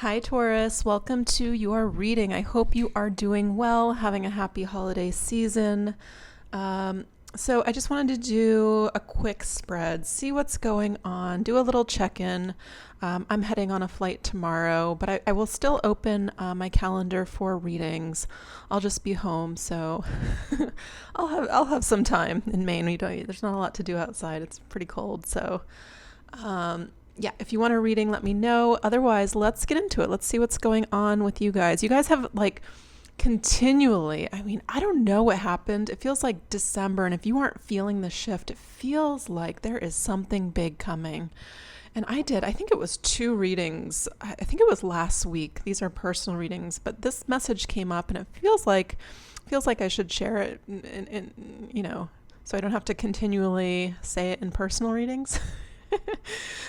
Hi, Taurus. Welcome to your reading. I hope you are doing well, having a happy holiday season. So I just wanted to do a quick spread, see what's going on, do a little check-in. I'm heading on a flight tomorrow, but I will still open my calendar for readings. I'll just be home, so I'll have some time in Maine. There's not a lot to do outside. It's pretty cold, so. Yeah, if you want a reading, let me know. Otherwise, let's get into it. Let's see what's going on with you guys. You guys have continually, I don't know what happened. It feels like December, and if you aren't feeling the shift, it feels like there is something big coming. And I think it was 2 readings. I think it was last week. These are personal readings, but this message came up, and it feels like I should share it so I don't have to continually say it in personal readings.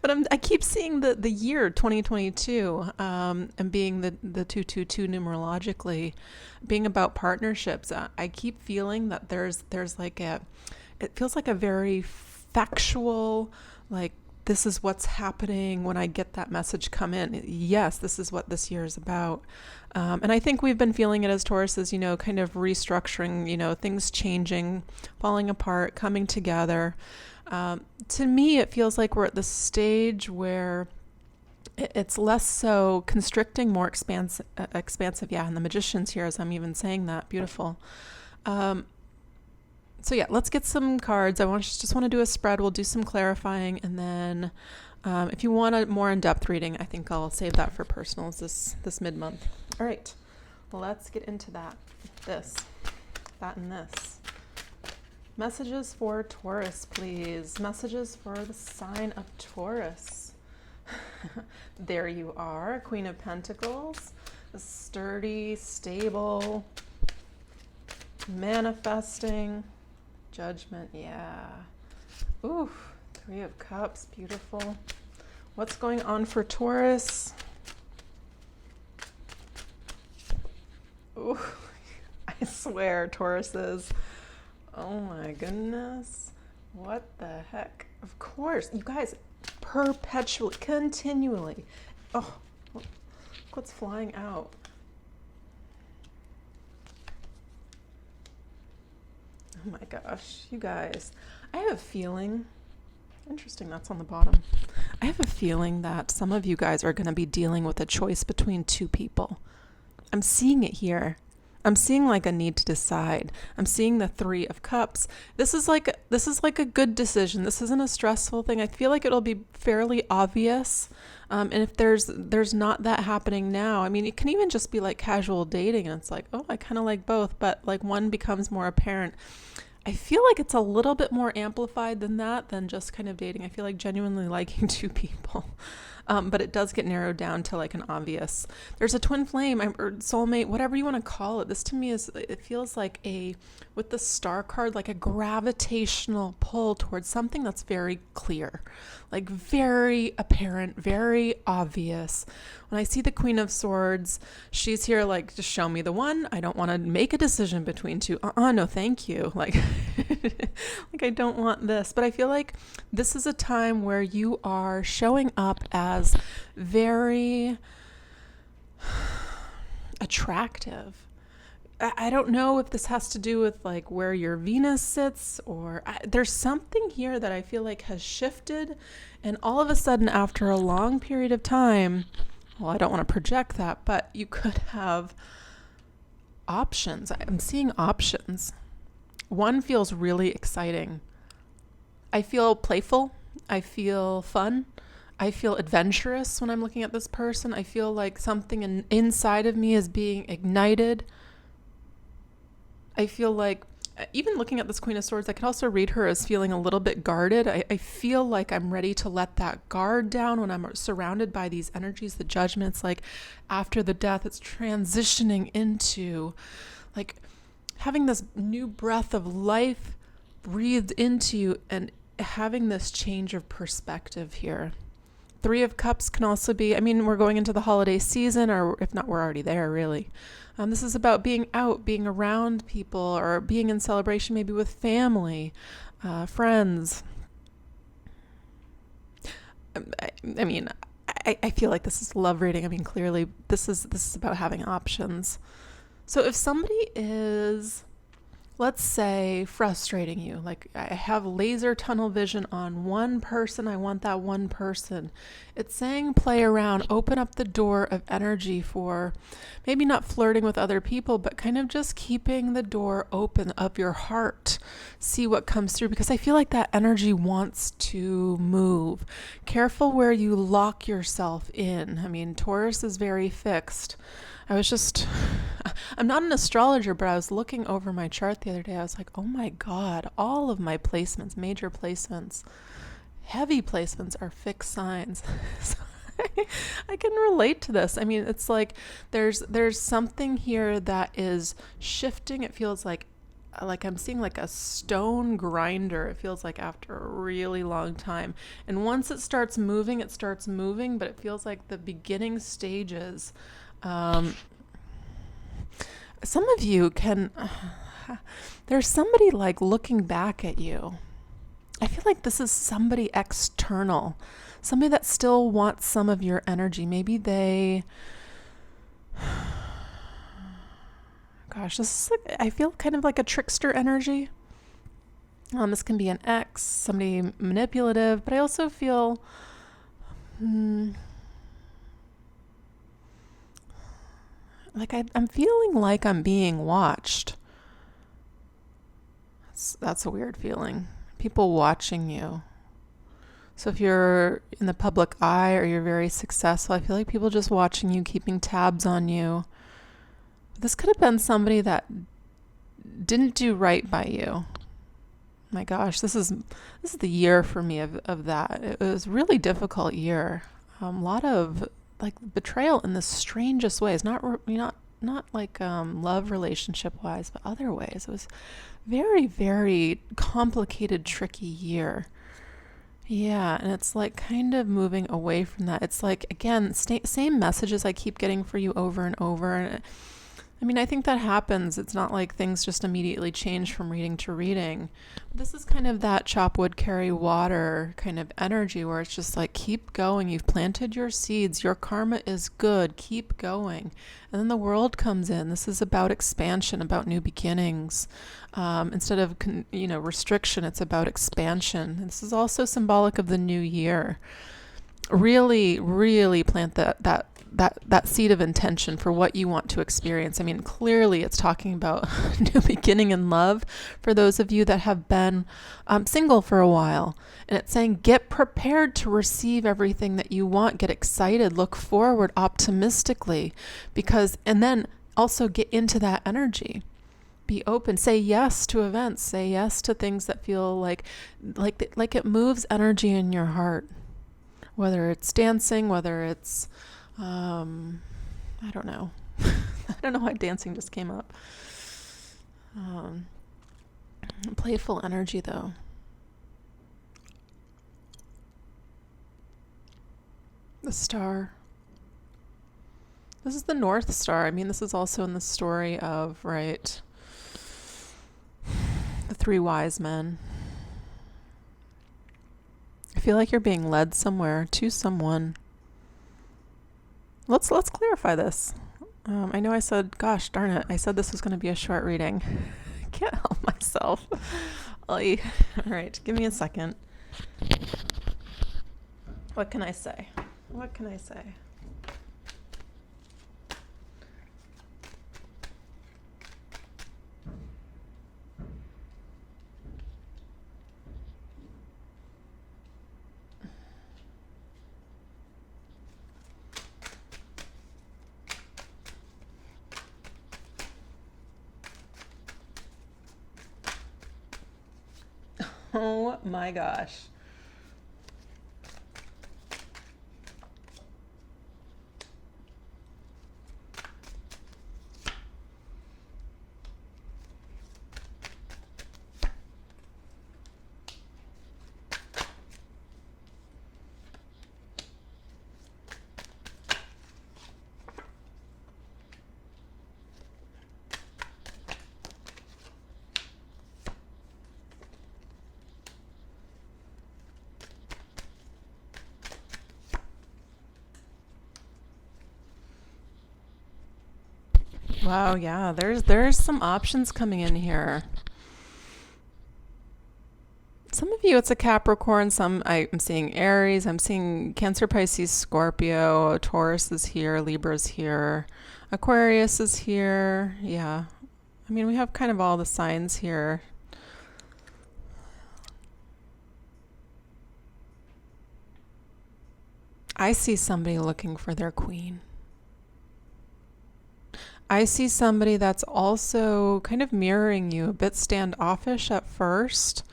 But I keep seeing the year 2022 and being the 222 numerologically, being about partnerships. I keep feeling that there's it feels like a very factual, this is what's happening when I get that message come in. Yes, this is what this year is about. And I think we've been feeling it as Tauruses, kind of restructuring, things changing, falling apart, coming together. To me, it feels like we're at the stage where it's less so constricting, more expansive. Yeah, and the Magician's here as I'm even saying that. Beautiful. So yeah, let's get some cards. I just want to do a spread. We'll do some clarifying, and then if you want a more in-depth reading, I think I'll save that for personals this mid-month. All right, well, let's get into that. That, and this. Messages for Taurus, please. Messages for the sign of Taurus. There you are, Queen of Pentacles. A sturdy, stable, manifesting, Judgment, yeah. Ooh, 3 of Cups, beautiful. What's going on for Taurus? Ooh, I swear, Tauruses. Oh my goodness. What the heck? Of course, you guys, perpetually, continually. Oh, look what's flying out. Oh my gosh, you guys. I have a feeling, interesting, that's on the bottom. I have a feeling that some of you guys are going to be dealing with a choice between 2 people. I'm seeing it here. I'm seeing a need to decide. I'm seeing the 3 of Cups. This is like a good decision. This isn't a stressful thing. I feel like it'll be fairly obvious. And if there's not that happening now, it can even just be casual dating, and it's oh, I kind of like both, but one becomes more apparent. I feel like it's a little bit more amplified than just kind of dating. I feel like genuinely liking 2 people. But it does get narrowed down to an obvious. There's a twin flame or soulmate, whatever you want to call it. This to me it feels like with the star card, a gravitational pull towards something that's very clear, very apparent, very obvious. When I see the Queen of Swords, she's here just show me the one. I don't want to make a decision between 2. No, thank you. I don't want this. But I feel like this is a time where you are showing up as very attractive. I don't know if this has to do with where your Venus sits, or there's something here that I feel has shifted, and all of a sudden after a long period of time, well, I don't want to project that, but you could have options. I'm seeing options. One feels really exciting. I feel playful. I feel fun. I feel adventurous when I'm looking at this person. I feel like something inside of me is being ignited. I feel like, even looking at this Queen of Swords, I can also read her as feeling a little bit guarded. I feel like I'm ready to let that guard down when I'm surrounded by these energies, the Judgments, after the death, it's transitioning into having this new breath of life breathed into you and having this change of perspective here. 3 of Cups can also be, we're going into the holiday season, or if not, we're already there, really. This is about being out, being around people, or being in celebration, maybe with family, friends. I feel like this is a love reading. I mean, clearly this is about having options. So if somebody is, let's say, frustrating you, like I have laser tunnel vision on one person, I want that one person. It's saying play around, open up the door of energy for maybe not flirting with other people, but kind of just keeping the door open of your heart. See what comes through, because I feel like that energy wants to move. Careful where you lock yourself in. I mean, Taurus is very fixed. I'm not an astrologer, but I was looking over my chart the other day. I was like, oh my God, all of my placements, major placements, heavy placements are fixed signs. So I can relate to this. I mean, it's like there's something here that is shifting. It feels like I'm seeing like a stone grinder. It feels like after a really long time. And once it starts moving, but it feels like the beginning stages. Some of you can, there's somebody like looking back at you. I feel like this is somebody external, somebody that still wants some of your energy. Maybe they, gosh, this is like, I feel kind of like a trickster energy. This can be an ex, somebody manipulative, but I also feel, like I'm feeling like I'm being watched. That's a weird feeling. People watching you. So if you're in the public eye or you're very successful, I feel like people just watching you, keeping tabs on you. This could have been somebody that didn't do right by you. My gosh, this is the year for me of that. It was a really difficult year. A lot of like betrayal in the strangest ways, not like love relationship wise, but other ways. It was very, very complicated, tricky year. Yeah, and it's like kind of moving away from that. It's like, again, same messages I keep getting for you over and over. And I mean, I think that happens. It's not like things just immediately change from reading to reading. This is kind of that chop wood, carry water kind of energy where it's just like, keep going. You've planted your seeds. Your karma is good. Keep going. And then the world comes in. This is about expansion, about new beginnings. Instead of, restriction, it's about expansion. This is also symbolic of the new year. Really, really plant that seed of intention for what you want to experience. I mean, clearly it's talking about new beginning in love for those of you that have been single for a while. And it's saying, get prepared to receive everything that you want. Get excited, look forward optimistically, and then also get into that energy. Be open, say yes to events, say yes to things that feel like it moves energy in your heart. Whether it's dancing, whether it's I don't know. I don't know why dancing just came up. Playful energy, though. The star. This is the North Star. I mean, this is also in the story of, right, the three wise men. I feel like you're being led somewhere to someone. Let's clarify this. I know I said, gosh darn it, I said this was going to be a short reading. I can't help myself. All right, give me a second. What can I say? Oh my gosh. Wow, yeah, there's some options coming in here. Some of you, it's a Capricorn. I'm seeing Aries. I'm seeing Cancer, Pisces, Scorpio. Taurus is here. Libra's here. Aquarius is here. Yeah. I mean, we have kind of all the signs here. I see somebody looking for their queen. I see somebody that's also kind of mirroring you, a bit standoffish at first,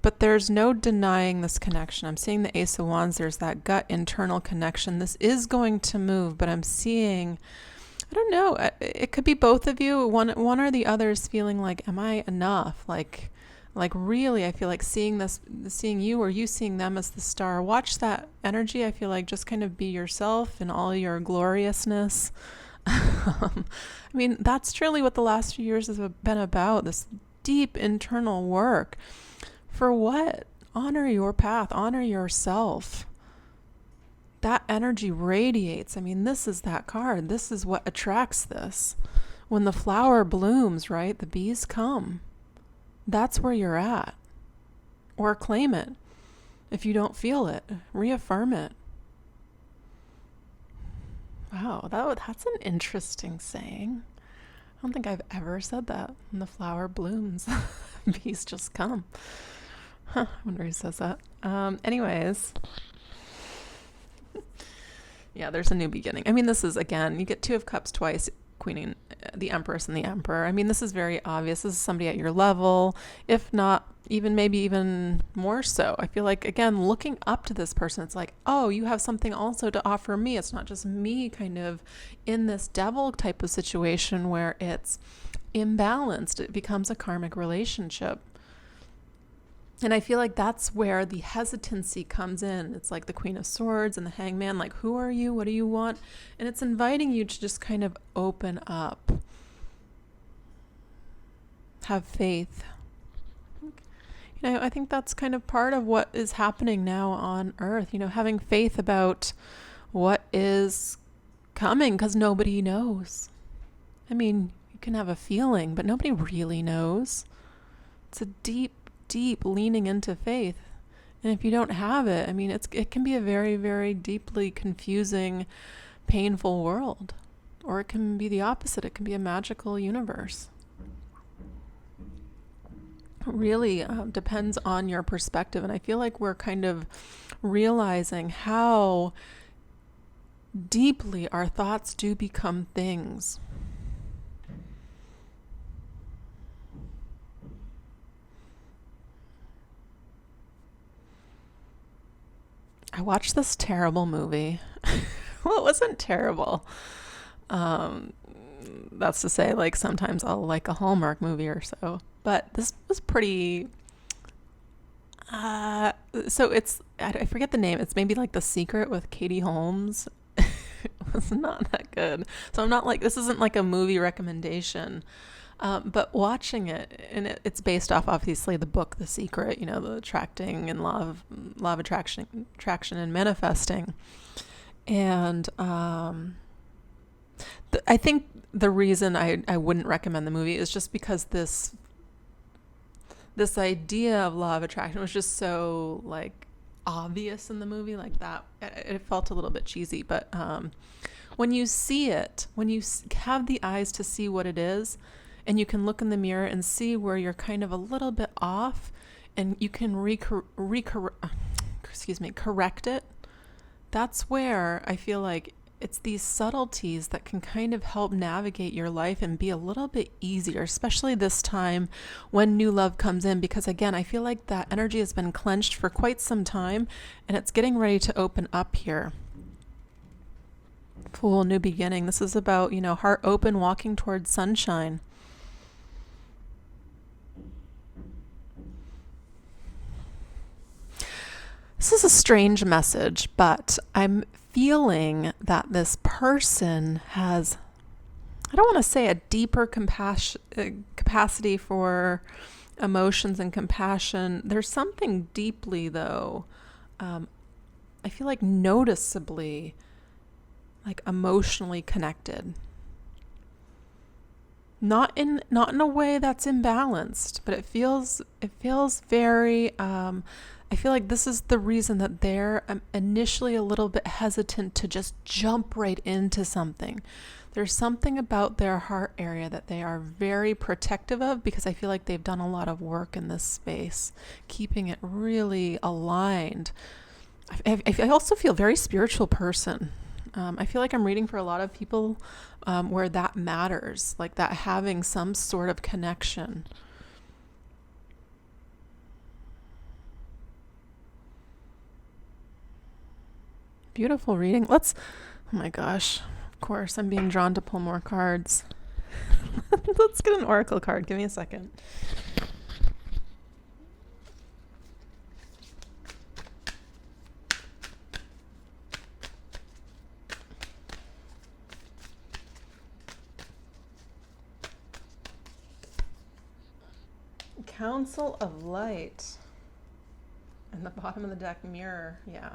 but there's no denying this connection. I'm seeing the Ace of Wands. There's that gut internal connection. This is going to move, but I'm seeing, I don't know, it could be both of you. One or the other is feeling like, am I enough? Like really, I feel like seeing you or you seeing them as the star. Watch that energy. I feel like just kind of be yourself in all your gloriousness. I mean, that's truly what the last few years has been about, this deep internal work. For what? Honor your path, honor yourself. That energy radiates. I mean, this is that card. This is what attracts this. When the flower blooms, right, the bees come. That's where you're at. Or claim it. If you don't feel it, reaffirm it. Wow, that's an interesting saying. I don't think I've ever said that. When the flower blooms, bees just come. Huh, I wonder who says that. Anyways. Yeah, there's a new beginning. I mean, this is, again, you get Two of Cups twice, Queen, the Empress and the Emperor. I mean, this is very obvious. This is somebody at your level, if not maybe even more so. I feel like, again, looking up to this person, it's like, oh, you have something also to offer me. It's not just me kind of in this devil type of situation where it's imbalanced. It becomes a karmic relationship. And I feel like that's where the hesitancy comes in. It's like the Queen of Swords and the Hangman, like, who are you? What do you want? And it's inviting you to just kind of open up. Have faith. You know, I think that's kind of part of what is happening now on Earth, you know, having faith about what is coming, because nobody knows. I mean, you can have a feeling, but nobody really knows. It's a deep leaning into faith. And if you don't have it, I mean, it can be a very, very deeply confusing, painful world. Or it can be the opposite. It can be a magical universe. It really depends on your perspective. And I feel like we're kind of realizing how deeply our thoughts do become things. I watched this terrible movie. Well, it wasn't terrible. That's to say, like, sometimes I'll like a Hallmark movie or so. But this was pretty... so it's... I forget the name. It's maybe like The Secret with Katie Holmes. It was not that good. So I'm not like... This isn't like a movie recommendation. But watching it, and it's based off, obviously, the book The Secret, you know, the attracting and law of attraction and manifesting. And I think the reason I wouldn't recommend the movie is just because this idea of law of attraction was just so, like, obvious in the movie, like that. It felt a little bit cheesy, but when you see it, when you have the eyes to see what it is, and you can look in the mirror and see where you're kind of a little bit off, and you can correct it. That's where I feel like it's these subtleties that can kind of help navigate your life and be a little bit easier, especially this time when new love comes in, because again, I feel like that energy has been clenched for quite some time, and it's getting ready to open up here. Full new beginning. This is about, you know, heart open, walking towards sunshine. This is a strange message, but I'm feeling that this person has, I don't want to say a deeper capacity for emotions and compassion. There's something deeply, though, I feel like noticeably, like, emotionally connected. Not in a way that's imbalanced, but it feels very I feel like this is the reason that they're initially a little bit hesitant to just jump right into something. There's something about their heart area that they are very protective of, because I feel like they've done a lot of work in this space, keeping it really aligned. I also feel very spiritual person. I feel like I'm reading for a lot of people where that matters, like that having some sort of connection. Beautiful reading. Oh my gosh. Of course, I'm being drawn to pull more cards. Let's get an oracle card. Give me a second. Council of Light. And the bottom of the deck, Mirror. Yeah.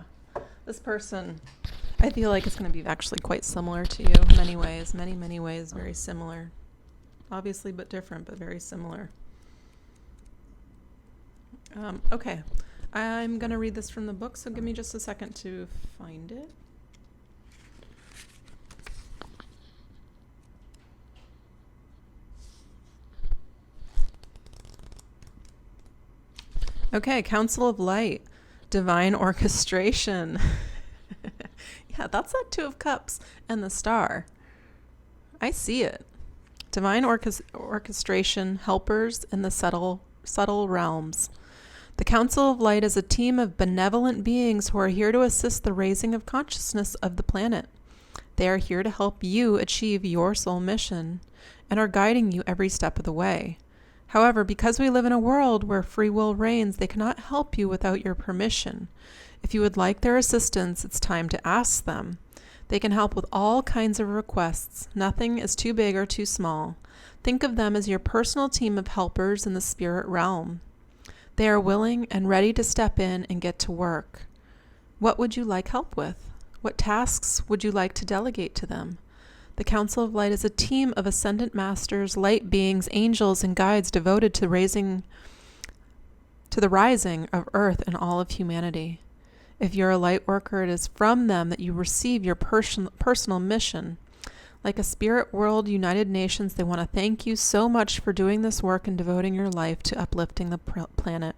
This person, I feel like it's going to be actually quite similar to you in many ways. Many ways, very similar. Obviously, but different, but very similar. Okay. I'm going to read this from the book, so give me just a second to find it. Okay, Council of Light, Divine Orchestration. Yeah, that's that Two of Cups and the Star. I see it. Divine orchestration, helpers in the subtle realms. The Council of Light is a team of benevolent beings who are here to assist the raising of consciousness of the planet. They are here to help you achieve your soul mission and are guiding you every step of the way. However, because we live in a world where free will reigns, they cannot help you without your permission. If you would like their assistance, it's time to ask them. They can help with all kinds of requests. Nothing is too big or too small. Think of them as your personal team of helpers in the spirit realm. They are willing and ready to step in and get to work. What would you like help with? What tasks would you like to delegate to them? The Council of Light is a team of ascendant masters, light beings, angels, and guides devoted to the rising of Earth and all of humanity. If you're a light worker, it is from them that you receive your personal mission. Like a spirit world, United Nations, they want to thank you so much for doing this work and devoting your life to uplifting the planet.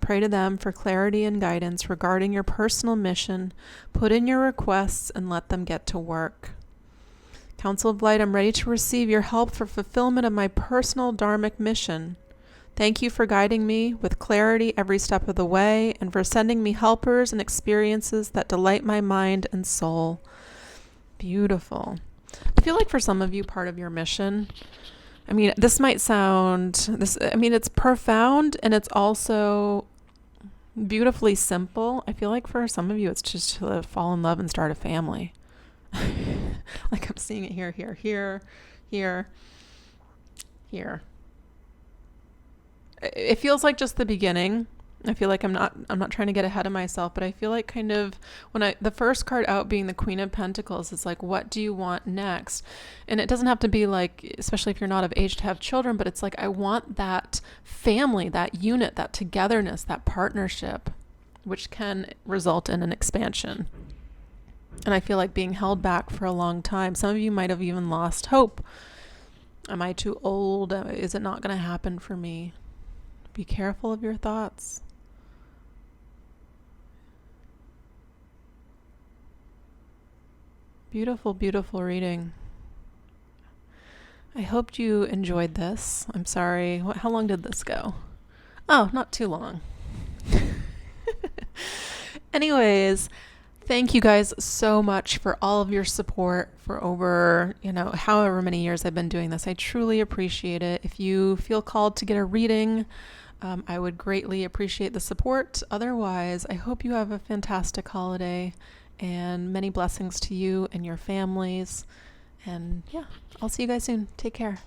Pray to them for clarity and guidance regarding your personal mission. Put in your requests and let them get to work. Council of Light, I'm ready to receive your help for fulfillment of my personal dharmic mission. Thank you for guiding me with clarity every step of the way and for sending me helpers and experiences that delight my mind and soul. Beautiful. I feel like for some of you, part of your mission, it's profound and it's also beautifully simple. I feel like for some of you, it's just to fall in love and start a family. Like I'm seeing it here. It feels like just the beginning. I feel like I'm not trying to get ahead of myself, but I feel like kind of the first card out being the Queen of Pentacles, it's like, what do you want next? And it doesn't have to be like, especially if you're not of age to have children, but it's like, I want that family, that unit, that togetherness, that partnership, which can result in an expansion. And I feel like being held back for a long time. Some of you might have even lost hope. Am I too old? Is it not going to happen for me? Be careful of your thoughts. Beautiful, beautiful reading. I hoped you enjoyed this. I'm sorry. How long did this go? Oh, not too long. Anyways, thank you guys so much for all of your support for over, however many years I've been doing this. I truly appreciate it. If you feel called to get a reading, I would greatly appreciate the support. Otherwise, I hope you have a fantastic holiday and many blessings to you and your families. And yeah, I'll see you guys soon. Take care.